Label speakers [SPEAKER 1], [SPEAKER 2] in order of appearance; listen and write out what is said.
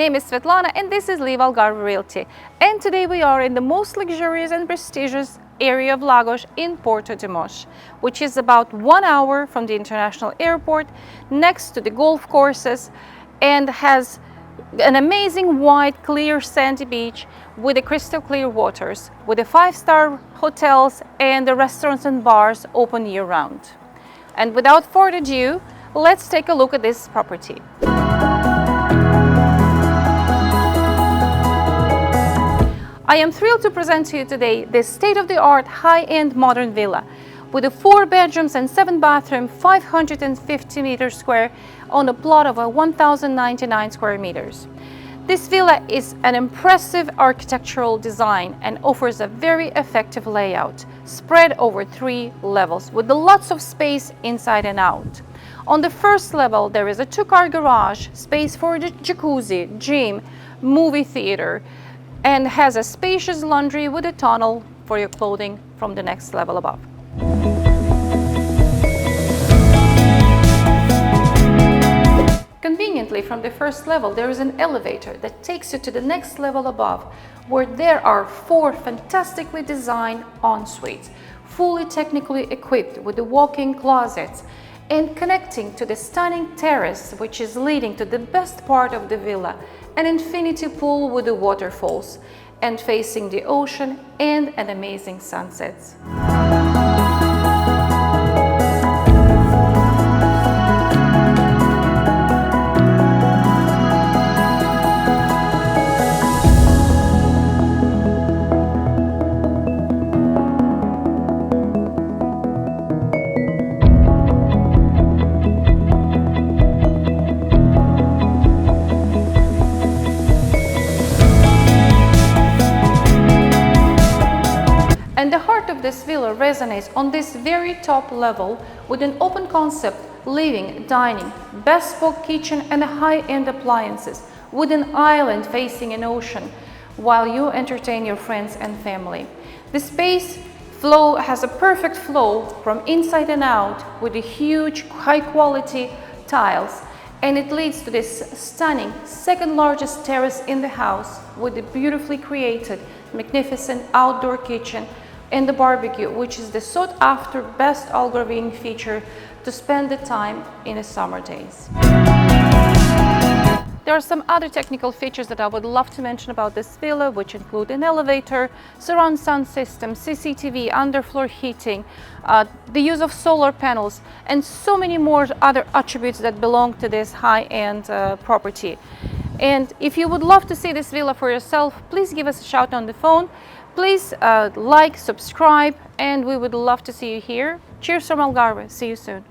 [SPEAKER 1] name is Svetlana and this is LiveAlgarve Realty. And today we are in the most luxurious and prestigious area of Lagos in Porto de Mos, which is about 1 hour from the international airport, next to the golf courses, and has an amazing white clear sandy beach with the crystal clear waters, with the 5-star hotels and the restaurants and bars open year round. And without further ado, let's take a look at this property. I am thrilled to present to you today this state-of-the-art high-end modern villa with a 4 bedrooms and 7 bathroom, 550 meters square on a plot of 1,099 square meters. This villa is an impressive architectural design and offers a very effective layout spread over 3 levels with lots of space inside and out. On the first level, there is a 2-car garage, space for the jacuzzi, gym, movie theater, and has a spacious laundry with a tunnel for your clothing from the next level above. Conveniently, from the first level, there is an elevator that takes you to the next level above, where there are 4 fantastically designed ensuites, fully technically equipped with the walk-in closets and connecting to the stunning terrace, which is leading to the best part of the villa, an infinity pool with the waterfalls and facing the ocean and an amazing sunsets. And the heart of this villa resonates on this very top level with an open concept living, dining, bespoke kitchen and high-end appliances with an island facing an ocean while you entertain your friends and family. The space flow has a perfect flow from inside and out with the huge high-quality tiles, and it leads to this stunning second largest terrace in the house with the beautifully created magnificent outdoor kitchen and the barbecue, which is the sought-after best Algarvian feature to spend the time in the summer days. There are some other technical features that I would love to mention about this villa, which include an elevator, surround sound system, CCTV, underfloor heating, the use of solar panels, and so many more other attributes that belong to this high-end property. And if you would love to see this villa for yourself, please give us a shout on the phone. Please like, subscribe, and we would love to see you here. Cheers from Algarve. See you soon.